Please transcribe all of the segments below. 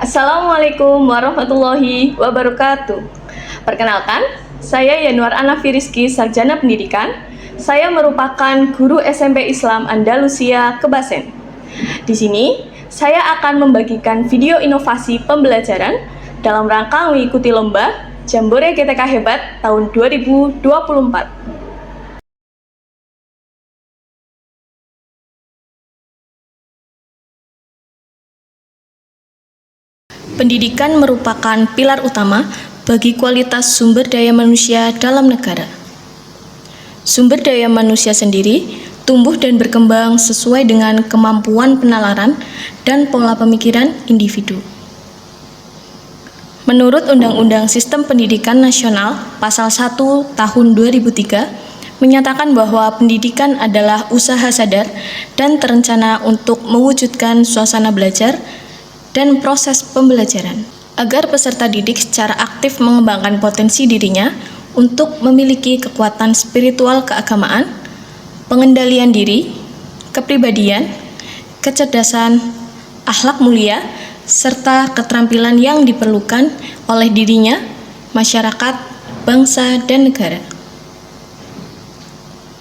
Assalamualaikum warahmatullahi wabarakatuh. Perkenalkan, saya Yanuar Anafi Rizky, Sarjana Pendidikan. Saya merupakan guru SMP Islam Andalusia Kebasen. Di sini, saya akan membagikan video inovasi pembelajaran dalam rangka mengikuti lomba Jambore GTK Hebat tahun 2024. Pendidikan merupakan pilar utama bagi kualitas sumber daya manusia dalam negara. Sumber daya manusia sendiri tumbuh dan berkembang sesuai dengan kemampuan penalaran dan pola pemikiran individu. Menurut Undang-Undang Sistem Pendidikan Nasional Pasal 1 Tahun 2003 menyatakan bahwa pendidikan adalah usaha sadar dan terencana untuk mewujudkan suasana belajar dan proses pembelajaran, agar peserta didik secara aktif mengembangkan potensi dirinya untuk memiliki kekuatan spiritual keagamaan, pengendalian diri, kepribadian, kecerdasan, akhlak mulia, serta keterampilan yang diperlukan oleh dirinya, masyarakat, bangsa, dan negara.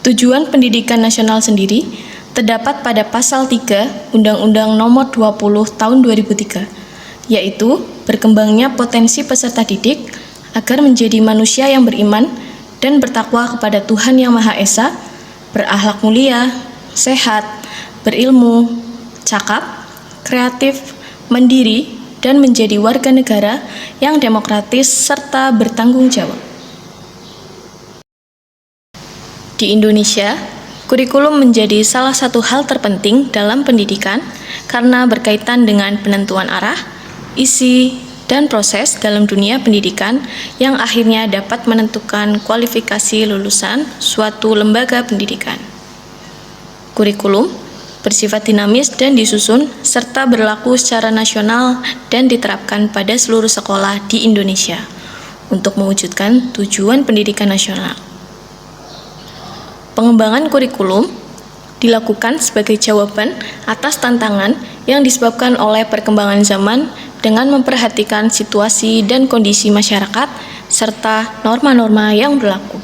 Tujuan pendidikan nasional sendiri terdapat pada Pasal 3 Undang-Undang Nomor 20 Tahun 2003, yaitu berkembangnya potensi peserta didik agar menjadi manusia yang beriman dan bertakwa kepada Tuhan Yang Maha Esa, berakhlak mulia, sehat, berilmu, cakap, kreatif, mandiri, dan menjadi warga negara yang demokratis serta bertanggung jawab. Di Indonesia, kurikulum menjadi salah satu hal terpenting dalam pendidikan karena berkaitan dengan penentuan arah, isi, dan proses dalam dunia pendidikan yang akhirnya dapat menentukan kualifikasi lulusan suatu lembaga pendidikan. Kurikulum bersifat dinamis dan disusun serta berlaku secara nasional dan diterapkan pada seluruh sekolah di Indonesia untuk mewujudkan tujuan pendidikan nasional. Pengembangan kurikulum dilakukan sebagai jawaban atas tantangan yang disebabkan oleh perkembangan zaman dengan memperhatikan situasi dan kondisi masyarakat serta norma-norma yang berlaku.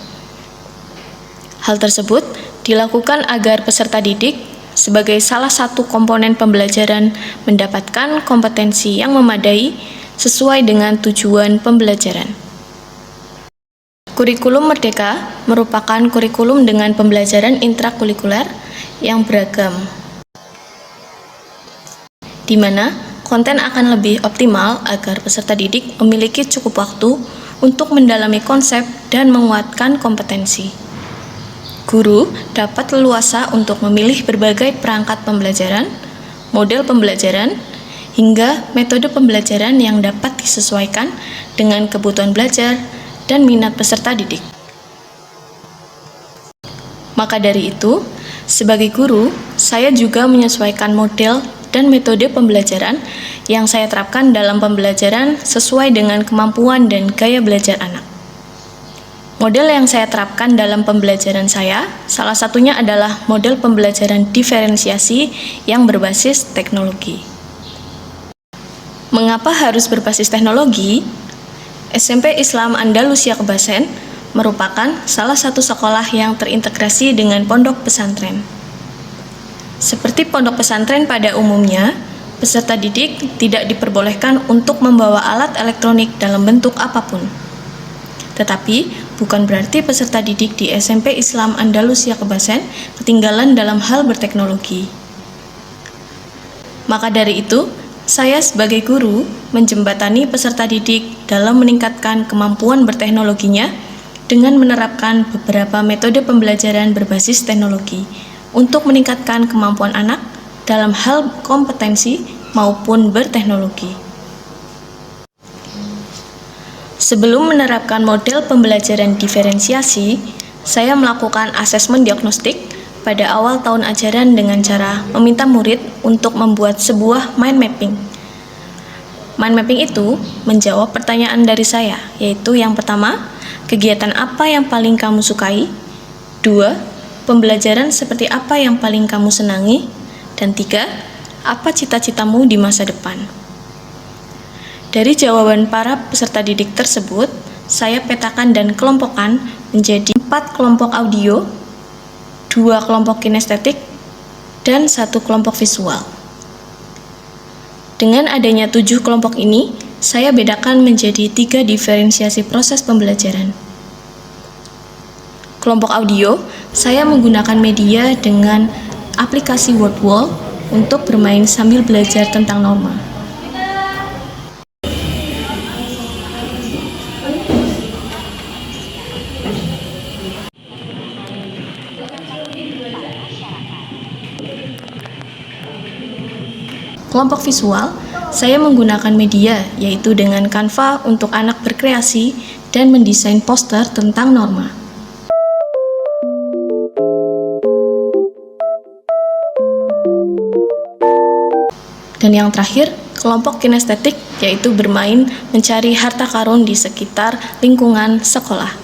Hal tersebut dilakukan agar peserta didik sebagai salah satu komponen pembelajaran mendapatkan kompetensi yang memadai sesuai dengan tujuan pembelajaran. Kurikulum Merdeka merupakan kurikulum dengan pembelajaran intrakurikuler yang beragam, di mana konten akan lebih optimal agar peserta didik memiliki cukup waktu untuk mendalami konsep dan menguatkan kompetensi. Guru dapat leluasa untuk memilih berbagai perangkat pembelajaran, model pembelajaran, hingga metode pembelajaran yang dapat disesuaikan dengan kebutuhan belajar dan minat peserta didik. Maka dari itu, sebagai guru, saya juga menyesuaikan model dan metode pembelajaran yang saya terapkan dalam pembelajaran sesuai dengan kemampuan dan gaya belajar anak. Model yang saya terapkan dalam pembelajaran saya, salah satunya adalah model pembelajaran diferensiasi yang berbasis teknologi. Mengapa harus berbasis teknologi? SMP Islam Andalusia Kebasen merupakan salah satu sekolah yang terintegrasi dengan pondok pesantren. Seperti pondok pesantren pada umumnya, peserta didik tidak diperbolehkan untuk membawa alat elektronik dalam bentuk apapun. Tetapi, bukan berarti peserta didik di SMP Islam Andalusia Kebasen ketinggalan dalam hal berteknologi. Maka dari itu, saya sebagai guru menjembatani peserta didik dalam meningkatkan kemampuan berteknologinya dengan menerapkan beberapa metode pembelajaran berbasis teknologi untuk meningkatkan kemampuan anak dalam hal kompetensi maupun berteknologi. Sebelum menerapkan model pembelajaran diferensiasi, saya melakukan asesmen diagnostik pada awal tahun ajaran dengan cara meminta murid untuk membuat sebuah mind mapping. Mind mapping itu menjawab pertanyaan dari saya, yaitu yang pertama, kegiatan apa yang paling kamu sukai? 2. Pembelajaran seperti apa yang paling kamu senangi? Dan 3. Apa cita-citamu di masa depan? Dari jawaban para peserta didik tersebut, saya petakan dan kelompokkan menjadi 4 kelompok audio, 2 kelompok kinestetik, dan 1 kelompok visual. Dengan adanya 7 kelompok ini, saya bedakan menjadi 3 diferensiasi proses pembelajaran. Kelompok audio, saya menggunakan media dengan aplikasi WordWall untuk bermain sambil belajar tentang norma. Kelompok visual, saya menggunakan media yaitu dengan Canva untuk anak berkreasi dan mendesain poster tentang norma. Dan yang terakhir, kelompok kinestetik yaitu bermain mencari harta karun di sekitar lingkungan sekolah.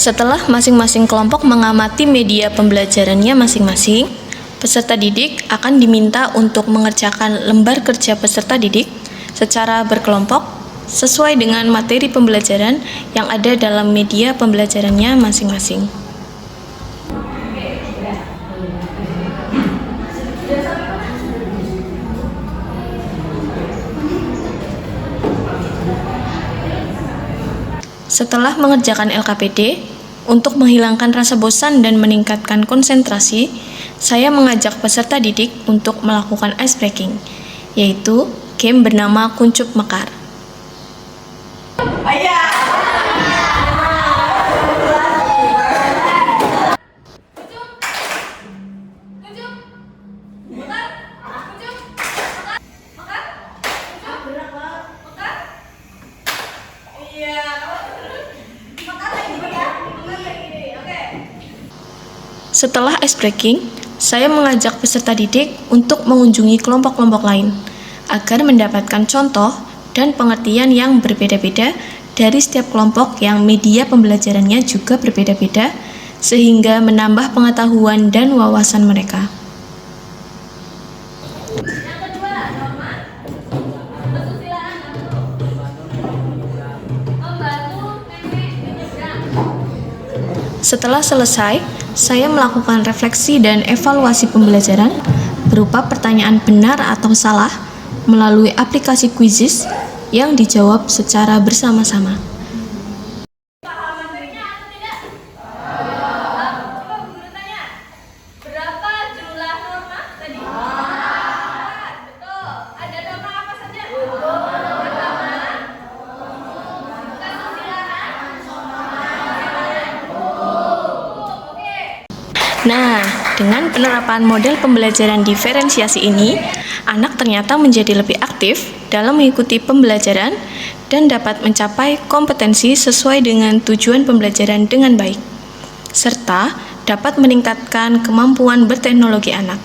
Setelah masing-masing kelompok mengamati media pembelajarannya masing-masing, peserta didik akan diminta untuk mengerjakan lembar kerja peserta didik secara berkelompok sesuai dengan materi pembelajaran yang ada dalam media pembelajarannya masing-masing. Setelah mengerjakan LKPD, untuk menghilangkan rasa bosan dan meningkatkan konsentrasi, saya mengajak peserta didik untuk melakukan ice breaking, yaitu game bernama Kuncup Mekar. Setelah ice breaking, saya mengajak peserta didik untuk mengunjungi kelompok-kelompok lain agar mendapatkan contoh dan pengertian yang berbeda-beda dari setiap kelompok yang media pembelajarannya juga berbeda-beda sehingga menambah pengetahuan dan wawasan mereka. Setelah selesai, saya melakukan refleksi dan evaluasi pembelajaran berupa pertanyaan benar atau salah melalui aplikasi Quizizz yang dijawab secara bersama-sama. Berapa jumlah norma tadi? Betul. Ada norma apa saja? Nah, dengan penerapan model pembelajaran diferensiasi ini, anak ternyata menjadi lebih aktif dalam mengikuti pembelajaran dan dapat mencapai kompetensi sesuai dengan tujuan pembelajaran dengan baik, serta dapat meningkatkan kemampuan berteknologi anak.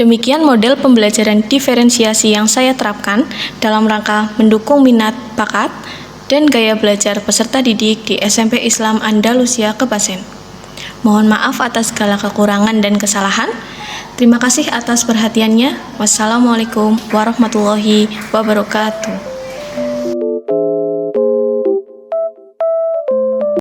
Demikian model pembelajaran diferensiasi yang saya terapkan dalam rangka mendukung minat, bakat, dan gaya belajar peserta didik di SMP Islam Andalusia Kebasen. Mohon maaf atas segala kekurangan dan kesalahan. Terima kasih atas perhatiannya. Wassalamualaikum warahmatullahi wabarakatuh.